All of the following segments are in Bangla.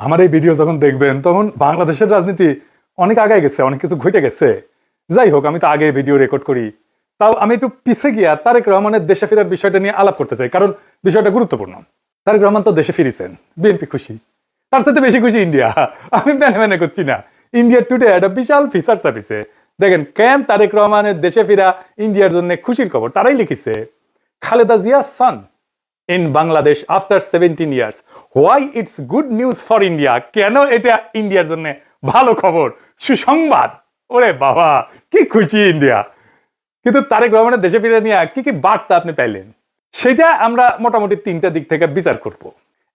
আমার এই ভিডিও যখন দেখবেন তখন বাংলাদেশের রাজনীতি অনেক আগে গেছে, অনেক কিছু ঘটে গেছে। যাই হোক, আমি তো আগে ভিডিও রেকর্ড করি, তাও আমি একটু পিছে গিয়া তারেক রহমানের দেশে ফেরার বিষয়টা নিয়ে আলাপ করতে চাই, কারণ বিষয়টা গুরুত্বপূর্ণ। তারেক রহমান তো দেশে ফিরেছেন, বিএনপি খুশি, তার সাথে বেশি খুশি ইন্ডিয়া। আমি মেনে মেনে করছি না, ইন্ডিয়া টুডে একটা বিশাল ফিচার সার্ভিসে দেখেন কেন তারেক রহমানের দেশে ফিরা ইন্ডিয়ার জন্য খুশির খবর। তারাই লিখেছে, Khaleda Zia son in Bangladesh after 17 years, why it's good news for India. কেন এটা ইন্ডিয়ার জন্য ভালো খবর, সুসংবাদ। ওরে বাবা, কি খুশি ইন্ডিয়া। কিন্তু তারেক রহমানের দেশে ফিরে নিয়ে কি কি বার্তা আপনি পাইলেন, সেটা আমরা মোটামুটি তিনটা দিক থেকে বিচার করব।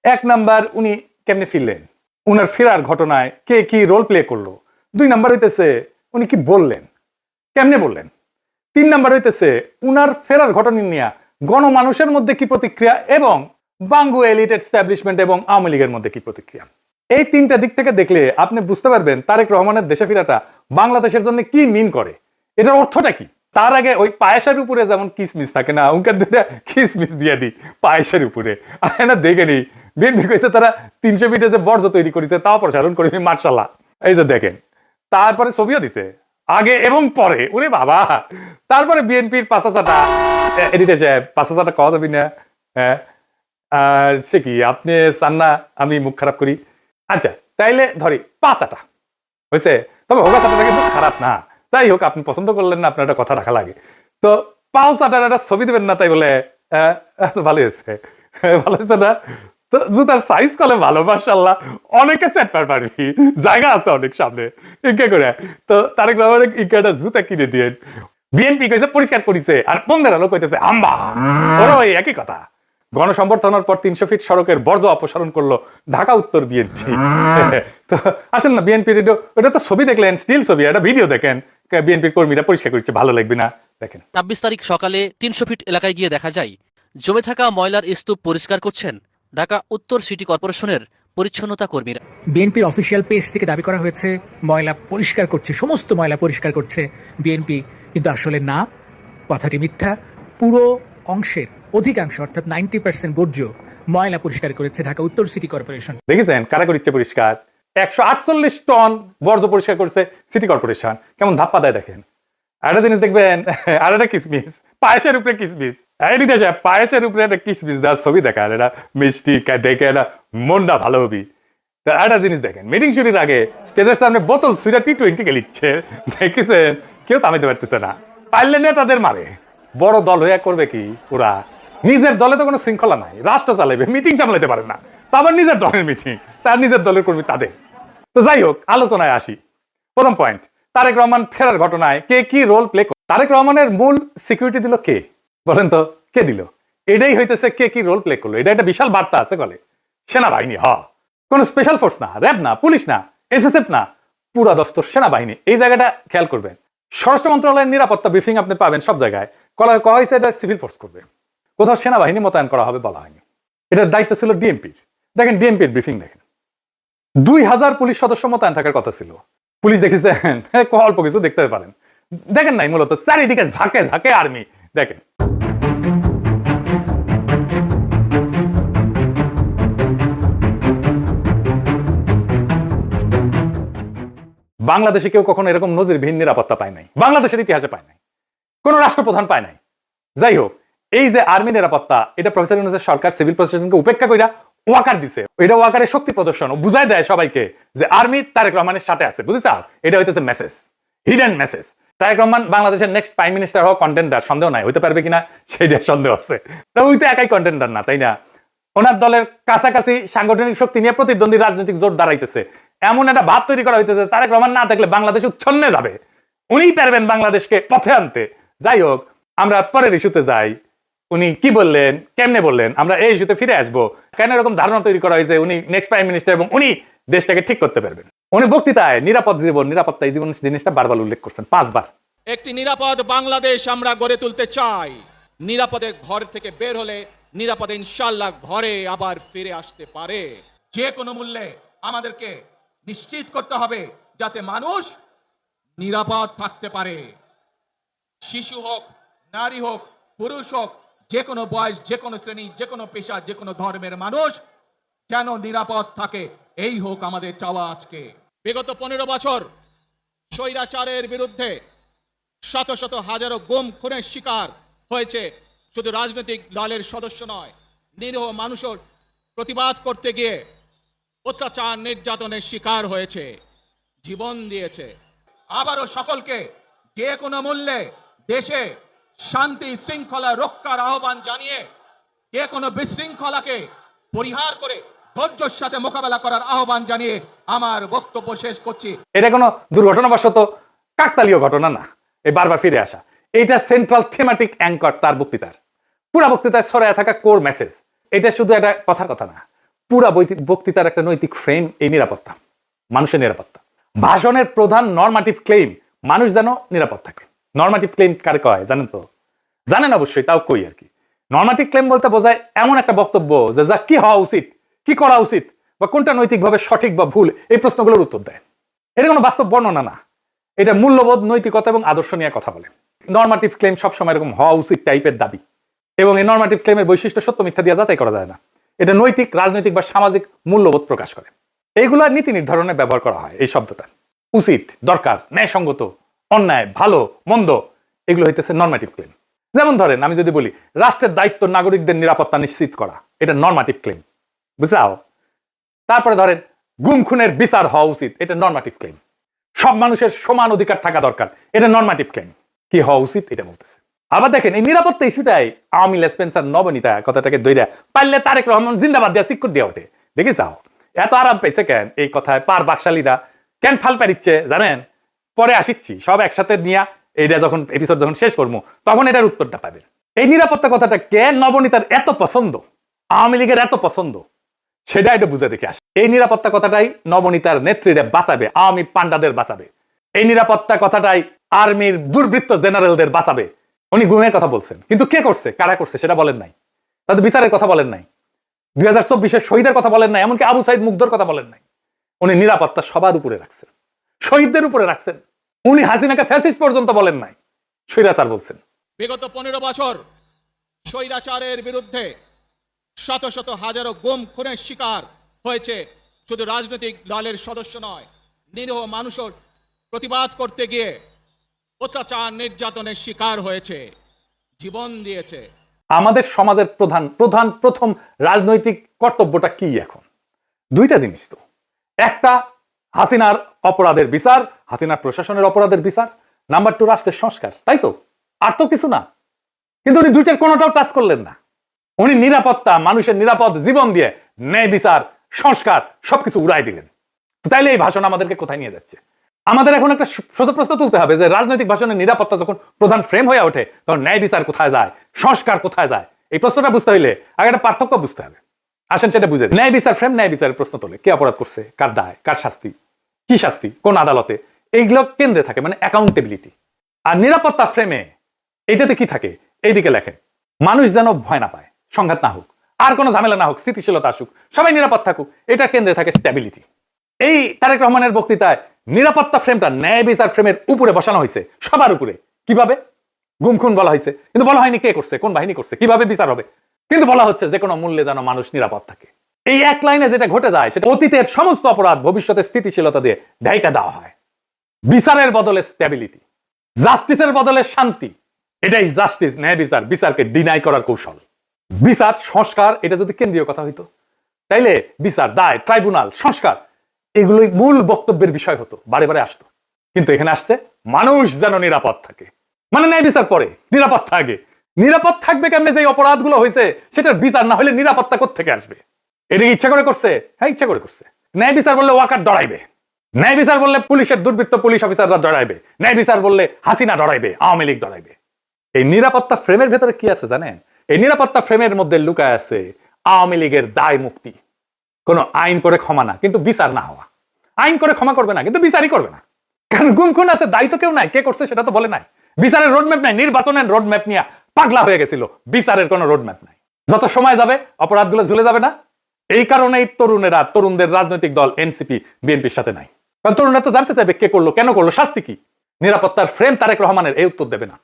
এক নাম্বার, উনি কেমনে ফিরলেন, উনার ফেরার ঘটনায় কে কি রোল প্লে করলো। দুই নাম্বার হইতেছে উনি কি বললেন, কেমনে বললেন। তিন নাম্বার হইতেছে উনার ফেরার ঘটনা নিয়ে গণমানুষের মধ্যে কি প্রতিক্রিয়া, এবং বাঙ্গু এলিট এস্টাবলিশমেন্ট এবং আওয়ামী লীগের মধ্যে কি প্রতিক্রিয়া। এই তিনটা দিক থেকে দেখলে আপনি বুঝতে পারবেন তারেক রহমানের দেশে ফেরাটা বাংলাদেশের জন্য কি মিন করে, এটার অর্থটা কি। তার আগে ওই পায়েসের উপরে যেমন কিসমিস থাকে না, উনকার দুটা কিসমিস দিয়ে দিই পায়েসের উপরে। আর না দেখে নি বিএনপি কইছে তারা 300 ফিটে যে বর্জ্য তৈরি করেছে তাও প্রসারণ করেছে, মার্শাল্লাহ। এই যে দেখেন, তারপরে ছবিও দিছে আগে এবং পরে, ওরে বাবা। তারপরে বিএনপির পাঁচাচাটা এডিটে সাহেব, পাঁচাচাটা কওয়া যাবি না। হ্যাঁ, সে কি আপনি চান না আমি মুখ খারাপ করি? আচ্ছা তাইলে ধরি পাঁচাটা হয়েছে, তবে হোগা চাটাটা কিন্তু খারাপ না। যাই হোক, আপনি পছন্দ করলেন না, আপনার একটা কথা রাখা লাগে। তো পাঁচ চাটার একটা ছবি দেবেন না, তাই বলে ভালো হয়েছে, ভালো হয়েছে না? তো জুতার সাইজ কলে ভালো, মাশাআল্লাহ। অনেকে সেট পারবি, জায়গা আছে অনেক সামনে, ইনকে করে। তো তারেক রহমানের ইনকাটা জুতা কিনে দিয়ে বিএনপি কইছে পরিষ্কার করিছে, আর 15 লোক কইতেছে আম্বা। ওরা ওই একই কথা। গণসংবর্ধনার পর 300 ফিট সড়কের বর্জ্য অপসারণ করলো ঢাকা উত্তর বিএনপি। তো আসেন না, বিএনপি রেডিও, ওটা তো ছবি দেখলেন, স্টিল ছবি, একটা ভিডিও দেখেন, বিএনপির কর্মীরা পরিষ্কার করছে, ভালো লাগবে না? দেখেন। 26 তারিখ সকালে 300 ফিট এলাকায় গিয়ে দেখা যায় জমে থাকা ময়লার স্তূপ পরিষ্কার করছেন ঢাকা উত্তর সিটি কর্পোরেশনের পরিচ্ছন্নতা কর্মীরা। বিএনপির অফিসিয়াল পেজ থেকে দাবি করা হয়েছে ময়লা পরিষ্কার করছে, সমস্ত ময়লা পরিষ্কার করছে বিএনপি, কিন্তু আসলে না, কথাটি মিথ্যা। পুরো অংশের অধিকাংশ অর্থাৎ 90% বর্জ্য ময়লা পরিষ্কার করেছে ঢাকা উত্তর সিটি কর্পোরেশন। দেখেছেন কারা করছে পরিষ্কার? 148 টন বর্জ্য পরিষ্কার করছে সিটি কর্পোরেশন। কেমন ধাপ্পা দেয় দেখেন। আরেকটা জিনিস দেখবেন, আর একটা কিসমিস, পায়েসের উপরে কিসমিস। পায়েসের উপরে একটা কিসমিস দেওয়ার ছবি দেখা, এটা মিষ্টি দেখে এটা মনটা ভালো হবি। তো একটা জিনিস দেখেন, মিটিং শুরুর আগে স্টেজের সামনে বোতল সুইরা T20 কে লিখছে, দেখেছেন? কেউ থামাইতে পারতেছে না, পারলে নেতাদের মারে। বড় দল হইয়া করবে কি ওরা? নিজের দলে তো কোনো শৃঙ্খলা নাই, রাষ্ট্র চালাইবে, মিটিং সামলাইতে পারে না, তারপর নিজের দলের মিটিং, তার নিজের দলের কর্মী তাদের। তো যাই হোক, আলোচনায় আসি। প্রথম পয়েন্ট, তারেক রহমান ফেরার ঘটনায় কে কি রোল প্লে করে। তারেক রহমানের মূল সিকিউরিটি দিল কে, বলেন তো? কে দিল? এটাই হইতেছে কে কি রোল প্লে করলো। এটা একটা বিশাল বার্তা আছে বলে। সেনাবাহিনী, কোন স্পেশাল ফোর্স না, র্যাব না, পুলিশ না, এসএসএফ না, পুরা দস্তর সেনাবাহিনী। এই জায়গাটা খেয়াল করবেন। স্বরাষ্ট্র মন্ত্রণালয়ের নিরাপত্তা ব্রিফিং আপনি পাবেন সব জায়গায়, কয়া হয়েছে এটা সিভিল ফোর্স করবে, কোথাও সেনাবাহিনী মোতায়েন করা হবে বলা হয়নি। এটার দায়িত্ব ছিল ডিএমপির। দেখেন ডিএমপির ব্রিফিং দেখেন, 2000 পুলিশ সদস্য মোতায়েন থাকার কথা ছিল। পুলিশ দেখেছেন অল্প কিছু দেখতে পারেন, দেখেন নাই, মূলত চারিদিকে ঝাঁকে ঝাঁকে আর্মি। দেখেন বাংলাদেশে কেউ কখনো এরকম নজিরবিহীন নিরাপত্তা পায় নাই, বাংলাদেশের ইতিহাসে পায় নাই, কোন রাষ্ট্রপ্রধান পায় নাই। যাই হোক, এই যে আর্মি নিরাপত্তা, এটা প্রফেসর ইউনূসের সরকার সিভিল প্রশাসনকে উপেক্ষা কইরা ওয়াকার দিছে। এটা ওয়াকারের শক্তি প্রদর্শন, বুঝাই দেয় সবাইকে যে আর্মি তারেক রহমানের সাথে আছে, বুঝেছ? এটা হইতেছে message, hidden message. Tarique Rahman বাংলাদেশের নেক্সট প্রাইম মিনিস্টার হওয়া কন্টেন্ডার, সন্দেহ নাই, হইতে পারবে কিনা সেইটা সন্দেহ আছে। তো ওই তো একাই কন্টেন্ডার না, তাই না? ওনার দলের কাছাকাছি সাংগঠনিক শক্তি নিয়ে প্রতিদ্বন্দ্বী রাজনৈতিক জোট দাঁড়াইতেছে, এমন একটা ভাব তৈরি করা হইতেছে তারেক রহমান না থাকলে বাংলাদেশ উচ্ছন্নে যাবে, উনিই পারবেন বাংলাদেশকে পথে আনতে। যাই হোক, আমরা পরের ইস্যুতে যাই। উনি কি বললেন, কেমনে বললেন, আমরা এই ইস্যুতে ফিরে আসবো। কেন এরকম ধারণা তৈরি করা হয়েছে উনি নেক্সট প্রাইম মিনিস্টার এবং উনি দেশটাকে ঠিক করতে পারবেন। উনি বক্তৃতায় নিরাপদ জীবন, নিরাপত্তা এই জীবন জিনিসটা বারবার উল্লেখ করছেন, 5 বার। একটি নিরাপদ বাংলাদেশ আমরা গড়ে তুলতে চাই। নিরাপদে ঘর থেকে বের হলে নিরাপদে ইনশাআল্লাহ ঘরে আবার ফিরে আসতে পারে। যে কোনো মূল্যে আমাদেরকে নিশ্চিত করতে হবে যাতে মানুষ নিরাপদ থাকতে পারে। শিশু হোক, নারী হোক, পুরুষ হোক, যে কোনো বয়স, যে কোনো শ্রেণী, যে কোনো পেশা, যে কোনো ধর্মের মানুষ যেন নিরাপদ থাকে, এই হোক আমাদের চাওয়া আজকে। বিগত 15 বছর স্বৈরাচারের বিরুদ্ধে শত শত হাজারো গুম খুনের শিকার হয়েছে শুধু রাজনৈতিক দলের সদস্য নয়, নিরীহ মানুষের প্রতিবাদ করতে গিয়ে অত্যাচার নির্যাতনের শিকার হয়েছে, জীবন দিয়েছে। আবারও সকলকে যে কোনো মূল্যে দেশে শান্তি শৃঙ্খলা রক্ষার আহ্বান জানিয়ে যে কোনো বিশৃঙ্খলাকে পরিহার করে ধৈর্যের সাথে মোকাবেলা করার আহ্বান জানিয়ে আমার বক্তব্য শেষ করছি। এটা কোনো দুর্ঘটনাবশত কাকতালীয় ঘটনা না, এই বারবার ফিরে আসা, এটা সেন্ট্রাল থিমেটিক অ্যাঙ্কর তার বক্তৃতার। পুরা বক্তৃতায় ছড়ায় থাকা কোর মেসেজ। এটা শুধু একটা কথার কথা না, পুরা বক্তৃতার একটা নৈতিক ফ্রেম এই নিরাপত্তা, মানুষের নিরাপত্তা। ভাষণের প্রধান নরমাটিভ ক্লেম মানুষ যেন নিরাপদ থাকে। নরমাটিভ ক্লেম কারে কয় জানেন তো? জানেন অবশ্যই, তাও কই আর কি। নরমাটিভ ক্লেম বলতে বোঝায় এমন একটা বক্তব্য যে যা কি হওয়া উচিত, কি করা উচিত, বা কোনটা নৈতিকভাবে সঠিক বা ভুল, এই প্রশ্নগুলোর উত্তর দেয়। এটা কোনো বাস্তব বর্ণনা না, এটা মূল্যবোধ, নৈতিকতা এবং আদর্শ নিয়ে কথা বলে। নরমাটিভ ক্লেম সবসময় এরকম হওয়া উচিত টাইপের দাবি, এবং এই নরমাটিভ ক্লেমের বৈশিষ্ট্য সত্য মিথ্যা দিয়ে যাচাই করা যায় না। এটা নৈতিক, রাজনৈতিক বা সামাজিক মূল্যবোধ প্রকাশ করে। এইগুলা নীতি নির্ধারণে ব্যবহার করা হয়। এই শব্দটা উচিত, দরকার, ন্যায়সঙ্গত, অন্যায়, ভালো, মন্দ, এগুলো হইতেছে নরমাটিভ ক্লেম। যেমন ধরেন আমি যদি বলি রাষ্ট্রের দায়িত্ব নাগরিকদের নিরাপত্তা নিশ্চিত করা, এটা নরমাটিভ ক্লেম, বুঝলাও? তারপরে ধরেন গুম খুনের বিচার হওয়া উচিত, এটা নরমাটিভ ক্লেম। সব মানুষের সমান অধিকার থাকা দরকার, এটা নরমাটিভ ক্লেম। কি হওয়া উচিত এটা বলতেছে। আবার দেখেন এই নিরাপত্তা ইস্যুটাই আওয়ামী লেসপেন্সার নবনীতা কথাটাকে দইরা পারলে তারেক রহমান জিন্দাবাদ দিয়া সিক্কুর দিয়া ওঠে। দেখি চাও এত আরাম পেয়েছে কেন এই কথায়? পার বাকশালীরা কেন ফাল পারিচ্ছে জানেন? পরে আসিচ্ছি, সব একসাথে নিয়ে এইটা যখন এপিসোড যখন শেষ করবো তখন এটার উত্তরটা পাবেন। এই নিরাপত্তা কথাটা কেন নবনীতার এত পছন্দ, আওয়ামী লীগের এত পছন্দ, সেটা এটা বুঝে দেখে আসে। এই নিরাপত্তা কথাটাই নবনীতার নেত্রীরা বাঁচাবে, আওয়ামী পান্ডাদের বাঁচাবে। এই নিরাপত্তা কথাটাই আর্মির দুর্বৃত্ত জেনারেলদের বাঁচাবে। উনি গুমের কথা বলছেন, কিন্তু কে করছে, কারা করছে সেটা বলেন নাই। তাদের বিচারের কথা বলেন নাই, 2024 শহীদের কথা বলেন নাই, এমনকি আবু সাইদ মুগ্ধর কথা বলেন নাই। উনি নিরাপত্তা সবার উপরে রাখছেন, শহীদদের উপরে রাখছেন। উনি হাসিনাকে ফ্যাসিস্ট পর্যন্ত বলেন নাই, স্বৈরাচার বলছেন। বিগত 15 বছর স্বৈরাচারের বিরুদ্ধে শত শত হাজারো গুম খুনের শিকার হয়েছে শুধু রাজনৈতিক দলের সদস্য নয়, নিরীহ মানুষের প্রতিবাদ করতে গিয়ে অত্যাচার নির্যাতনের শিকার হয়েছে, জীবন দিয়েছে। আমাদের সমাজের প্রথম রাজনৈতিক কর্তব্যটা কি এখন? দুইটা জিনিস তো, একটা হাসিনার অপরাধের বিচার, হাসিনার প্রশাসনের অপরাধের বিচার, নাম্বার 2 রাষ্ট্রের সংস্কার, তাই তো? আর তো কিছু না। কিন্তু উনি দুইটার কোনোটাও টাচ করলেন না। উনি নিরাপত্তা, মানুষের নিরাপদ জীবন দিয়ে ন্যায় বিচার, সংস্কার সবকিছু উড়াই দিলেন। তাইলে এই ভাষণ আমাদেরকে কোথায় নিয়ে যাচ্ছে? আমাদের এখন একটা সোজা প্রশ্ন তুলতে হবে যে রাজনৈতিক ভাষণের নিরাপত্তা যখন প্রধান ফ্রেম হয়ে ওঠে তখন ন্যায় বিচার কোথায় যায়, সংস্কার কোথায় যায়? এই প্রশ্নটা বুঝতে হইলে আগে একটা পার্থক্য বুঝতে হবে। আসেন সেটা বুঝে। ন্যায় বিচার ফ্রেম, ন্যায় বিচারের প্রশ্ন তোলে কে অপরাধ করছে, কার দায়, কার শাস্তি, কি শাস্তি, কোন আদালতে, এইগুলো কেন্দ্রে থাকে, মানে অ্যাকাউন্টেবিলিটি। আর নিরাপত্তা ফ্রেমে এইটাতে কি থাকে? এইদিকে লেখেন মানুষ যেন ভয় না পায়, সংঘাত না হোক, আর কোনো ঝামেলা না হোক, স্থিতিশীলতা আসুক, সবাই নিরাপদ থাকুক, এটা কেন্দ্রে থাকে স্ট্যাবিলিটি। এই তারেক রহমানের বক্তৃতায় নিরাপত্তা ফ্রেমটা ন্যায় বিচার ফ্রেমের উপরে বসানো হয়েছে, সবার উপরে। কিভাবে? গুম খুন বলা হয়েছে, কিন্তু বলা হয়নি কে করছে, কোন বাহিনী করছে, কিভাবে বিচার হবে। কিন্তু বলা হচ্ছে যে কোনো মূল্যে যেন মানুষ নিরাপদ থাকে। এই এক লাইনে যেটা ঘটে যায় সেটা অতীতের সমস্ত অপরাধ ভবিষ্যতে স্থিতিশীলতা দিয়ে ঢাইকা দেওয়া হয়। বিচারের বদলে স্ট্যাবিলিটি, জাস্টিসের বদলে শান্তি, এটাই জাস্টিস, ন্যায় বিচার, বিচারকে ডিনাই করার কৌশল। বিচার, সংস্কার, এটা যদি কেন্দ্রীয় কথা হইতো তাইলে বিচার, দায়, ট্রাইব্যুনাল, সংস্কার এগুলোই মূল বক্তব্যের বিষয় হতো, বারে বারে আসতো। কিন্তু এখানে আসতে মানুষ যেন নিরাপদ থাকে, মানে ন্যায় বিচার পরে, নিরাপত্তা আগে। নিরাপদ থাকবে কেমনে? যে অপরাধগুলো হয়েছে সেটার বিচার না হলে নিরাপত্তা কোত্থেকে আসবে? এটা কি ইচ্ছা করে করছে? হ্যাঁ, ইচ্ছা করে করছে। ন্যায় বিচার বললে ওয়াকার ডরাইবে, ন্যায় বিচার বললে পুলিশের দুর্বৃত্ত পুলিশ অফিসাররা ডরাইবে, ন্যায় বিচার বললে হাসিনা ডরাইবে, আওয়ামী লীগ ডরাইবে। এই নিরাপত্তা ফ্রেমের ভেতরে কি আছে জানেন? এই নিরাপত্তা ফ্রেমের মধ্যে লুকায় আছে আওয়ামী লীগের দায় মুক্তি। কোনো আইন করে ক্ষমা না, কিন্তু বিচার না হওয়া। আইন করে ক্ষমা করবে না, কিন্তু বিচারই করবে না। কারণ গুম খুন আছে, দায়িত্ব কেউ নাই, কে করছে সেটা তো বলে নাই। বিচারের রোডম্যাপ নাই, নির্বাচনের রোডম্যাপ নিয়ে পাগলা হয়ে গেছিল। বিচারের কোনো রোডম্যাপ নাই। যত সময় যাবে অপরাধগুলো ঝুলে যাবে না? এই কারণেই তরুণদের রাজনৈতিক দল এনসিপি বিএনপির সাথে নাই। কারণ তরুণরা তো জানতে চাইবে কে করলো, কেন করলো, শাস্তি কি। নিরাপত্তার ফ্রেম তারেক রহমানের এই উত্তর দেবে না।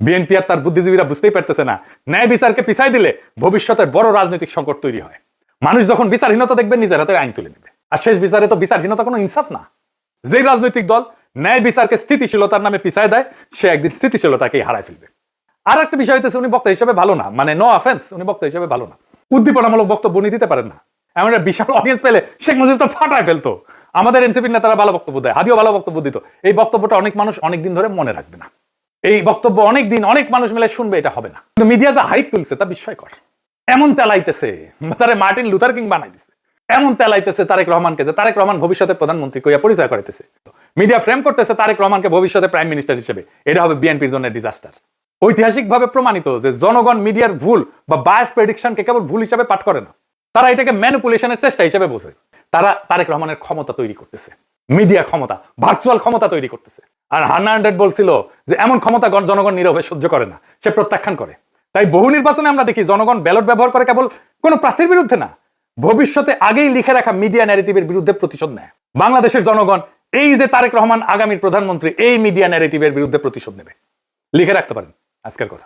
বিএনপি আর তার বুদ্ধিজীবীরা বুঝতেই পারতেছে না ন্যায় বিচারকে পিছাই দিলে ভবিষ্যতের বড় রাজনৈতিক সংকট তৈরি হয়। মানুষ যখন বিচারহীনতা দেখবে নিজের হাতে আইন তুলে নেবে, আর শেষ বিচারে তো বিচারহীনতা কোনো ইনসাফ না। যে রাজনৈতিক দল ন্যায় বিচারকে স্থিতিশীলতার নামে পিছায় দেয়, সে একদিন স্থিতিশীলতাকে হারায় ফেলবে। আর একটা বিষয় হইতেছে উনি বক্তা হিসেবে ভালো না, মানে নো অফেন্স, উনি বক্তা হিসেবে ভালো না, উদ্দীপনামূলক বক্তব্য উনি দিতে পারেন না। এমন একটা বিশাল অডিয়েন্স পেলে শেখ মুজিব তো ফাটায় ফেলতো। আমাদের এনসিপির নেতারা ভালো বক্তব্য দেয়, হাদিও ভালো বক্তব্য দিত, এই বক্তব্যটা অনেক মানুষ অনেকদিন ধরে মনে রাখবে না। এই বক্তব্য অনেক মানুষ মিলে শুনবে, এটা হবে না। কিন্তু মিডিয়া যা হাইপ তুলছে তা বিস্ময়কর। এমন তেলাইতেছে, তারে মার্টিন লুথার কিং বানাই দিছে, এমন তেলাইতেছে তারেক রহমানকে যে তারেক রহমান ভবিষ্যতে প্রধানমন্ত্রী কইয়া পরিচয় করাইতেছে। মিডিয়া ফ্রেম করতেছে তারেক রহমানকে ভবিষ্যতে প্রাইম মিনিস্টার হিসেবে। এটা হবে বিএনপির জন্য ডিজাস্টার। ঐতিহাসিকভাবে প্রমাণিত যে জনগণ মিডিয়ার ভুল বা বায়াস প্রেডিকশনকে কেবল ভুল হিসাবে পাঠ করে না, তারা এটাকে ম্যানিপুলেশনের চেষ্টা হিসেবে বোঝে। তারা তারেক রহমানের ক্ষমতা তৈরি করতেছে, মিডিয়া ক্ষমতা, ভার্চুয়াল ক্ষমতা তৈরি করতেছে। আর হান্না হান্ড্রেড বলছিল যে এমন ক্ষমতা জনগণ নীরবে সহ্য করে না, সে প্রত্যাখ্যান করে। তাই বহু নির্বাচনে আমরা দেখি জনগণ ব্যালট ব্যবহার করে কেবল কোন প্রার্থীর বিরুদ্ধে না, ভবিষ্যতে আগেই লিখে রাখা মিডিয়া ন্যারেটিভের বিরুদ্ধে প্রতিশোধ নেয়। বাংলাদেশের জনগণ এই যে তারেক রহমান আগামীর প্রধানমন্ত্রী, এই মিডিয়া ন্যারেটিভের বিরুদ্ধে প্রতিশোধ নেবে। লিখে রাখতে পারেন আজকের কথা।